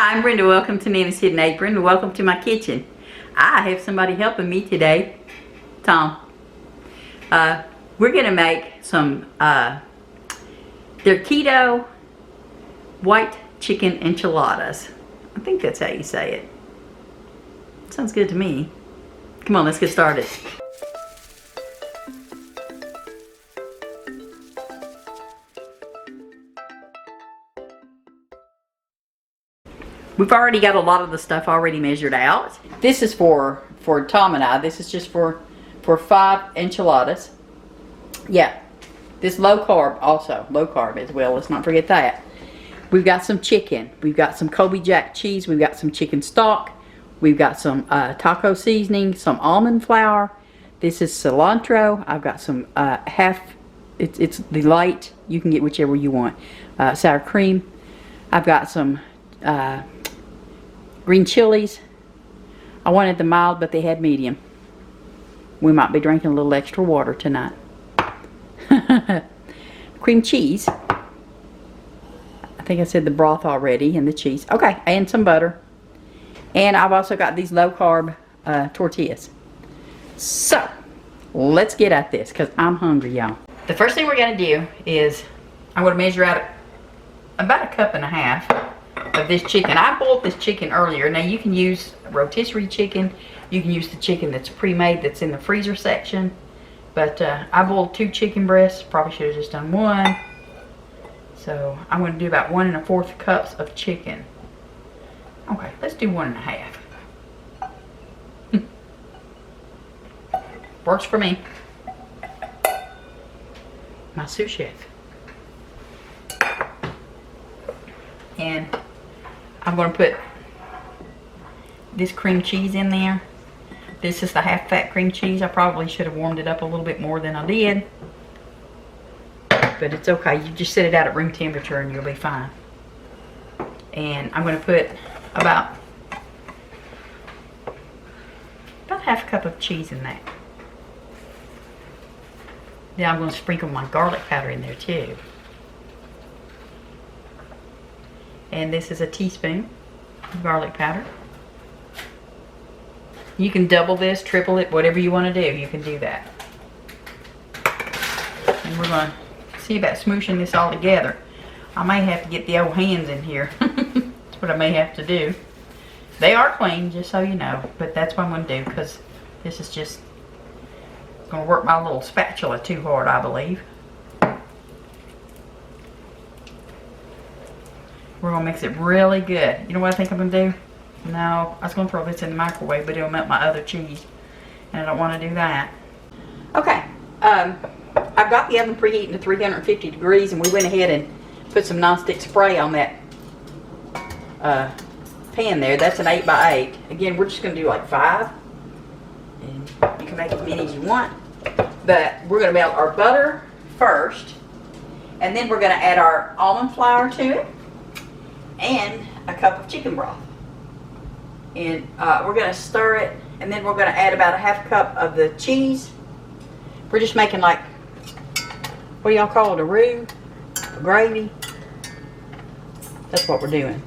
Hi, I'm Brenda. Welcome to Nana's Hidden Apron. Welcome to my kitchen. I have somebody helping me today. Tom. We're going to make some, they're keto white chicken enchiladas. I think that's how you say it. Sounds good to me. Come on, let's get started. We've already got a lot of the stuff already measured out. This is for Tom and I. This is just for 5 enchiladas. Yeah, this low carb also. Low carb as well. Let's not forget that. We've got some chicken. We've got some Kobe Jack cheese. We've got some chicken stock. We've got some taco seasoning, some almond flour. This is cilantro. I've got some it's the light. You can get whichever you want. Sour cream. I've got some green chilies. I wanted the mild, but they had medium. We might be drinking a little extra water tonight. Cream cheese. I think I said the broth already and the cheese. Okay, and some butter. And I've also got these low carb tortillas. So, let's get at this because I'm hungry, y'all. The first thing we're going to do is I'm going to measure out about 1.5 cups of this chicken. I boiled this chicken earlier. Now you can use rotisserie chicken. You can use the chicken that's pre-made that's in the freezer section. But I boiled 2 chicken breasts. Probably should have just done 1. So I'm going to do about 1 1/4 cups of chicken. Okay, let's do 1 1/2. Works for me. My sous chef. And I'm going to put this cream cheese in there. This is the half-fat cream cheese. I probably should have warmed it up a little bit more than I did. But it's okay. You just set it out at room temperature and you'll be fine. And I'm going to put about 1/2 cup of cheese in that. Then I'm going to sprinkle my garlic powder in there too. And this is a teaspoon of garlic powder. You can double this, triple it, whatever you want to do, you can do that. And we're going to see about smooshing this all together. I may have to get the old hands in here. That's what I may have to do. They are clean, just so you know, but that's what I'm going to do because this is just going to work my little spatula too hard, I believe. We're going to mix it really good. You know what I think I'm going to do? No, I was going to throw this in the microwave, but it'll melt my other cheese. And I don't want to do that. Okay. I've got the oven preheating to 350 degrees, and we went ahead and put some nonstick spray on that pan there. That's an 8x8. Again, we're just going to do like 5. And you can make as many as you want. But we're going to melt our butter first. And then we're going to add our almond flour to it. And a cup of chicken broth. And we're going to stir it, and then we're going to add about 1/2 cup of the cheese. We're just making like, what do y'all call it, a roux? A gravy? That's what we're doing.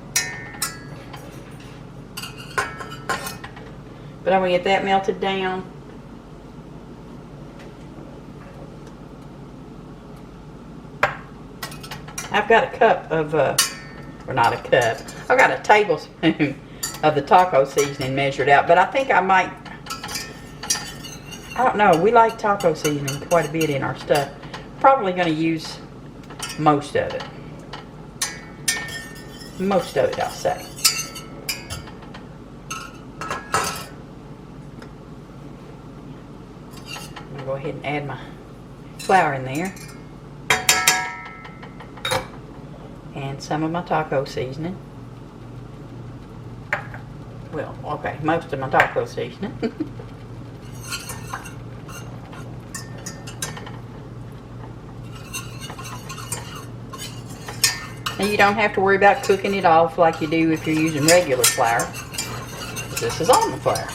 But I'm going to get that melted down. I've got a cup of, or not a cup, I've got a tablespoon of the taco seasoning measured out, but I think I might, I don't know, we like taco seasoning quite a bit in our stuff. Probably going to use most of it. Most of it, I'll say. I'm going to go ahead and add my flour in there. And some of my taco seasoning. Well, okay, most of my taco seasoning. And you don't have to worry about cooking it off like you do if you're using regular flour. This is almond flour.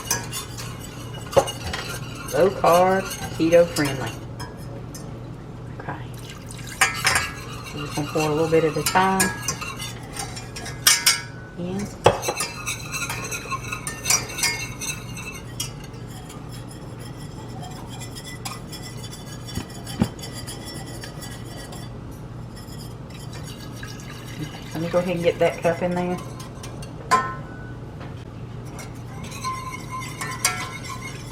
Low carb, keto friendly. Okay. I'm just going to pour a little bit at a time. In. go ahead and get that cup in there.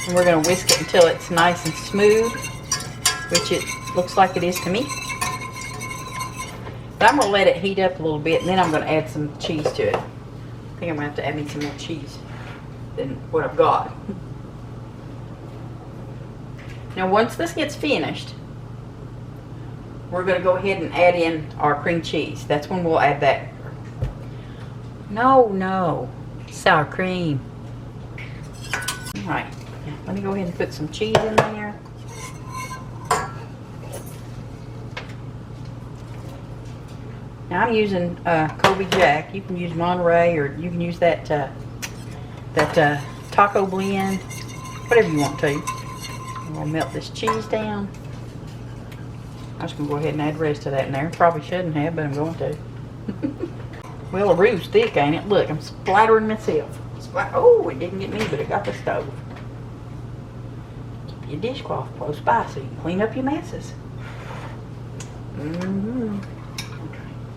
And we're going to whisk it until it's nice and smooth, which it looks like it is to me. But I'm going to let it heat up a little bit, and then I'm going to add some cheese to it. I think I'm going to have to add me some more cheese than what I've got. Now once this gets finished, we're going to go ahead and add in our cream cheese. That's when we'll add that. No, sour cream. Alright, let me go ahead and put some cheese in there. Now I'm using Colby Jack. You can use Monterey, or you can use that taco blend, whatever you want to. I'm going to melt this cheese down. I'm just going to go ahead and add the rest of that in there. Probably shouldn't have, but I'm going to. Well, the roux's thick, ain't it? Look, I'm splattering myself. Oh, it didn't get me, but it got the stove. Keep your dishcloth close by so you can clean up your messes. Now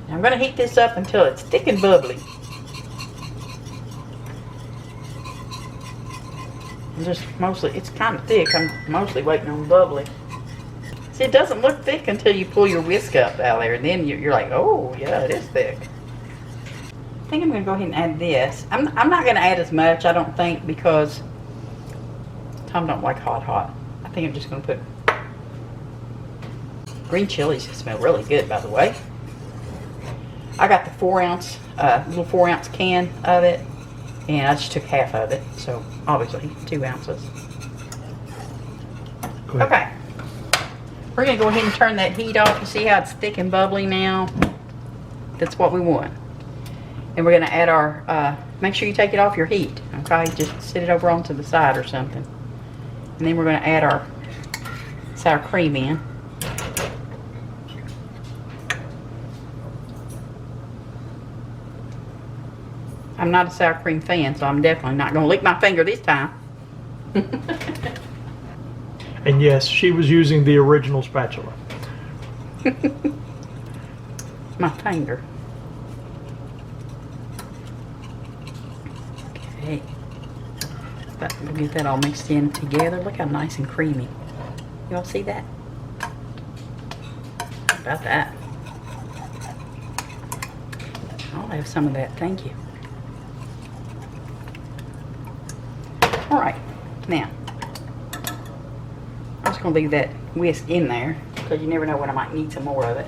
I'm going to heat this up until it's thick and bubbly. It's kind of thick. I'm mostly waiting on bubbly. See, it doesn't look thick until you pull your whisk up out there, and then you're like, oh, yeah, it is thick. I think I'm going to go ahead and add this. I'm not going to add as much, I don't think, because Tom don't like hot. I think I'm just going to put green chilies. Smell really good, by the way. I got the 4-ounce, little 4-ounce can of it, and I just took half of it, so obviously 2 ounces. Okay. We're going to go ahead and turn that heat off. You see how it's thick and bubbly now? That's what we want. And we're going to add our, make sure you take it off your heat, okay? Just sit it over onto the side or something. And then we're going to add our sour cream in. I'm not a sour cream fan, so I'm definitely not going to lick my finger this time. And yes, she was using the original spatula. My finger. Okay. We'll get that all mixed in together. Look how nice and creamy. You all see that? How about that? I'll have some of that. Thank you. Alright, now I'm just going to leave that whisk in there because you never know when I might need some more of it.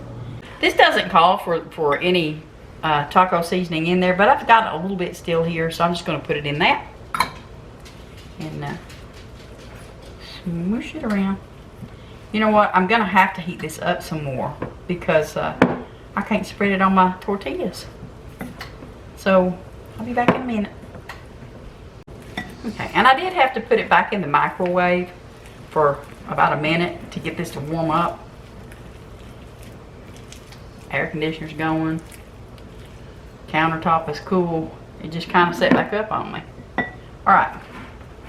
This doesn't call for any taco seasoning in there, but I've got a little bit still here, so I'm just going to put it in that and smoosh it around. You know what? I'm going to have to heat this up some more because I can't spread it on my tortillas. So I'll be back in a minute. Okay, and I did have to put it back in the microwave for about a minute to get this to warm up. Air conditioner's going. Countertop is cool. It just kind of set back up on me. Alright,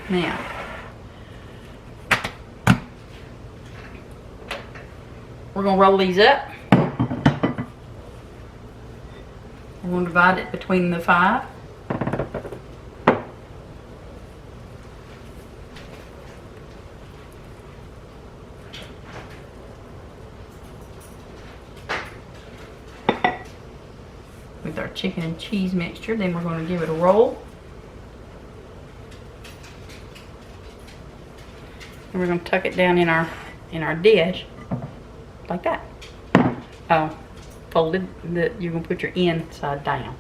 now we're going to roll these up. We're going to divide it between the 5. With our chicken and cheese mixture. Then we're going to give it a roll. And we're going to tuck it down in our dish like that. Folded. You're going to put your inside down.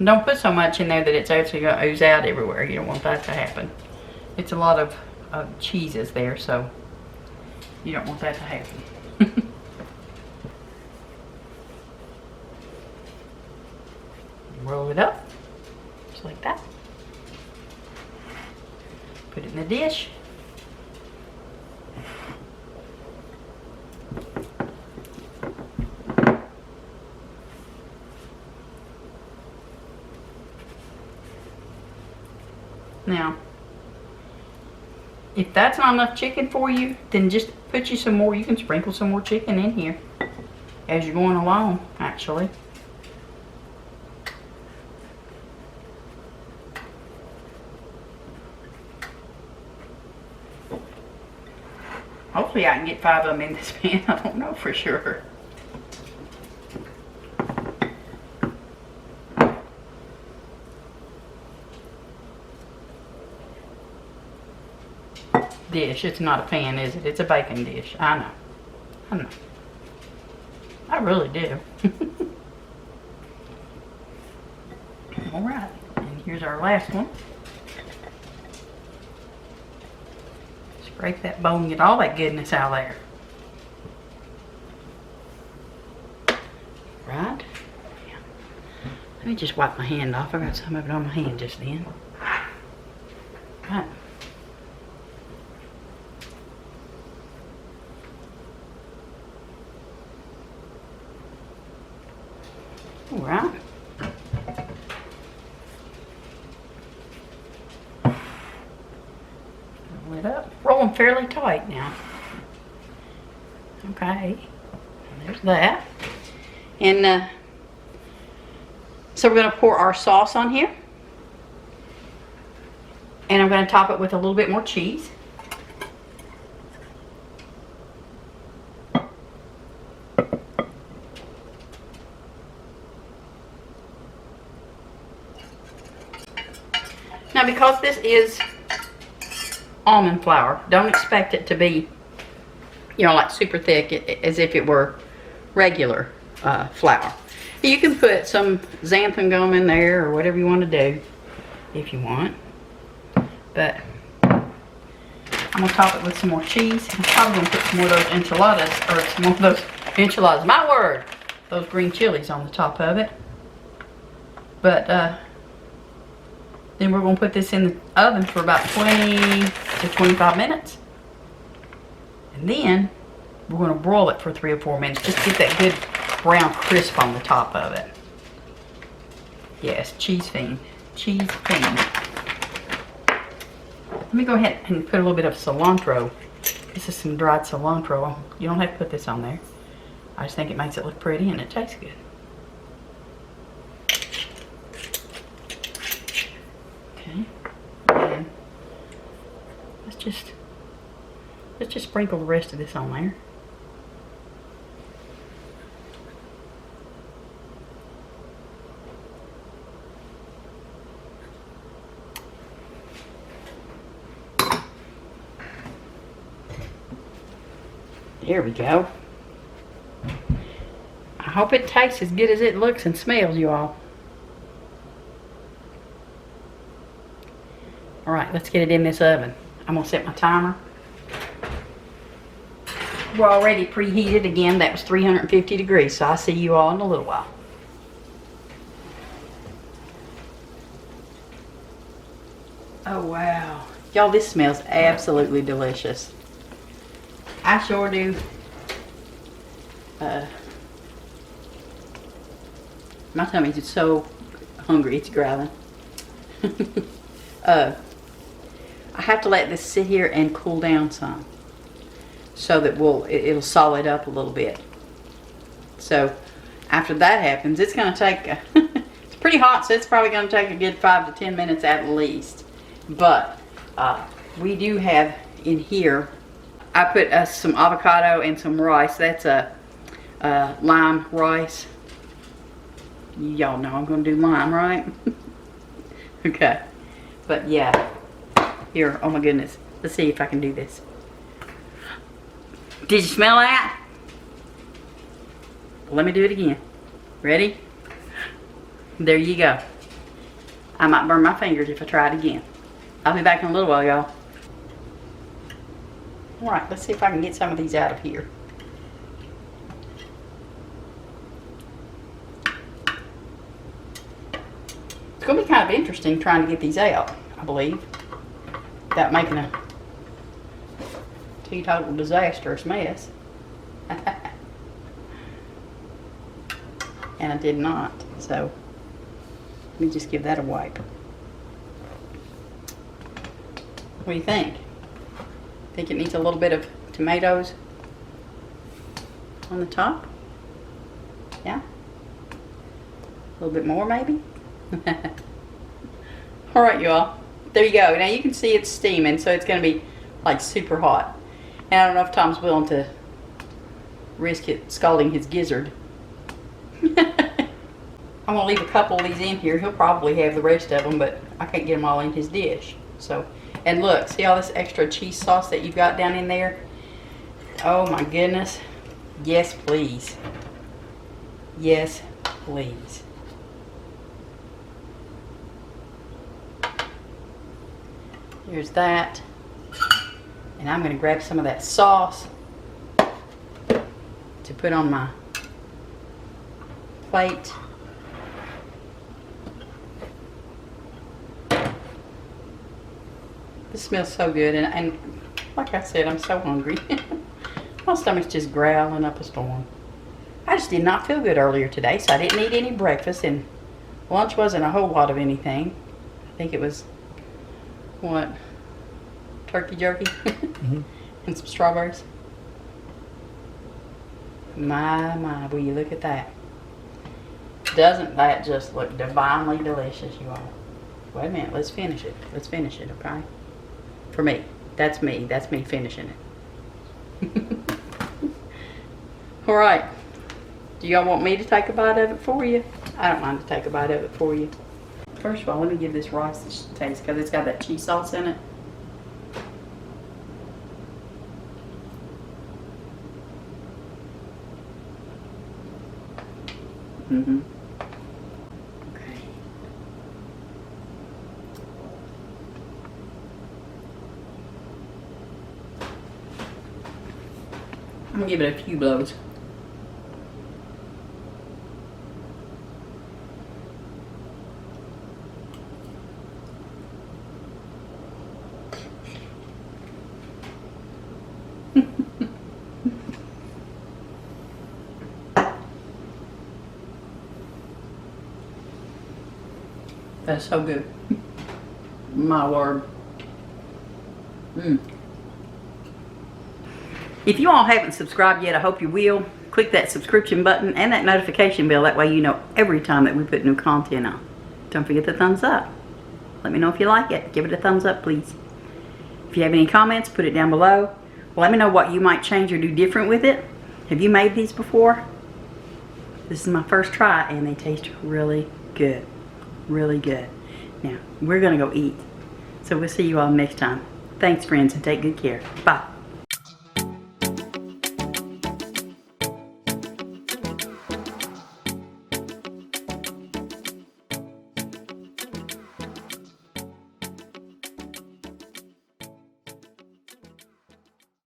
Don't put so much in there that it's actually going to ooze out everywhere. You don't want that to happen. It's a lot of cheeses there, so you don't want that to happen. Roll it up, just like that. Put it in the dish. Now, if that's not enough chicken for you, then just put you some more. You can sprinkle some more chicken in here as you're going along, actually. Hopefully I can get 5 of them in this pan. I don't know for sure. Dish. It's not a pan, is it? It's a baking dish. I know. I know. I really do. Alright. And here's our last one. Scrape that bowl and get all that goodness out of there. Right? Yeah. Let me just wipe my hand off. I got some of it on my hand just then. Right. Alright. Roll it up. Roll them fairly tight now. Okay. There's that. And so we're going to pour our sauce on here. And I'm going to top it with a little bit more cheese. Now, because this is almond flour, don't expect it to be, you know, like super thick, as if it were regular flour. You can put some xanthan gum in there or whatever you want to do if you want. But I'm going to top it with some more cheese. I'm probably going to put some more of those enchiladas, or some more of those enchiladas, my word, those green chilies on the top of it. But then we're going to put this in the oven for about 20 to 25 minutes. And then we're going to broil it for 3 or 4 minutes. Just get that good brown crisp on the top of it. Yes, cheese fiend. Cheese fiend. Let me go ahead and put a little bit of cilantro. This is some dried cilantro. You don't have to put this on there. I just think it makes it look pretty and it tastes good. Okay. And let's just sprinkle the rest of this on there. There we go. I hope it tastes as good as it looks and smells, you all. Alright, let's get it in this oven. I'm going to set my timer. We're already preheated. Again, that was 350 degrees, so I'll see you all in a little while. Oh, wow. Y'all, this smells absolutely delicious. I sure do. My tummy's just so hungry, it's growling. I have to let this sit here and cool down some, so that it'll solid up a little bit. So after that happens, it's going to take it's pretty hot, so it's probably going to take a good 5 to 10 minutes at least. But we do have in here, I put some avocado and some rice. That's a lime rice. Y'all know I'm going to do lime, right? Okay. But yeah. Here, oh my goodness. Let's see if I can do this. Did you smell that? Let me do it again. Ready? There you go. I might burn my fingers if I try it again. I'll be back in a little while, y'all. Alright, let's see if I can get some of these out of here. It's going to be kind of interesting trying to get these out, I believe, without making a teetotal disastrous mess. And I did not, so let me just give that a wipe. What do you think? Think it needs a little bit of tomatoes on the top. Yeah. A little bit more maybe. All right, y'all. There you go. Now you can see it's steaming, so it's going to be like super hot. And I don't know if Tom's willing to risk it scalding his gizzard. I'm going to leave a couple of these in here. He'll probably have the rest of them, but I can't get them all in his dish. So, and look, see all this extra cheese sauce that you've got down in there? Oh my goodness. Yes, please. Yes, please. Here's that. And I'm going to grab some of that sauce to put on my plate. This smells so good, and like I said, I'm so hungry. My stomach's just growling up a storm. I just did not feel good earlier today, so I didn't eat any breakfast, and lunch wasn't a whole lot of anything. I think it was, what, turkey jerky and some strawberries. My, will you look at that. Doesn't that just look divinely delicious, you all? Wait a minute, let's finish it. Let's finish it, okay? For me. That's me. That's me finishing it. Alright. Do y'all want me to take a bite of it for you? I don't mind to take a bite of it for you. First of all, let me give this rice a taste because it's got that cheese sauce in it. Mm-hmm. Okay. I'm gonna give it a few blows. That's so good. My word. If you all haven't subscribed yet, I hope you will. Click that subscription button and that notification bell. That way you know every time that we put new content on. Don't forget the thumbs up. Let me know if you like it. Give it a thumbs up, please. If you have any comments, put it down below. Let me know what you might change or do different with it. Have you made these before? This is my first try and they taste really good. Really good. Now, we're going to go eat. So we'll see you all next time. Thanks, friends, and take good care. Bye.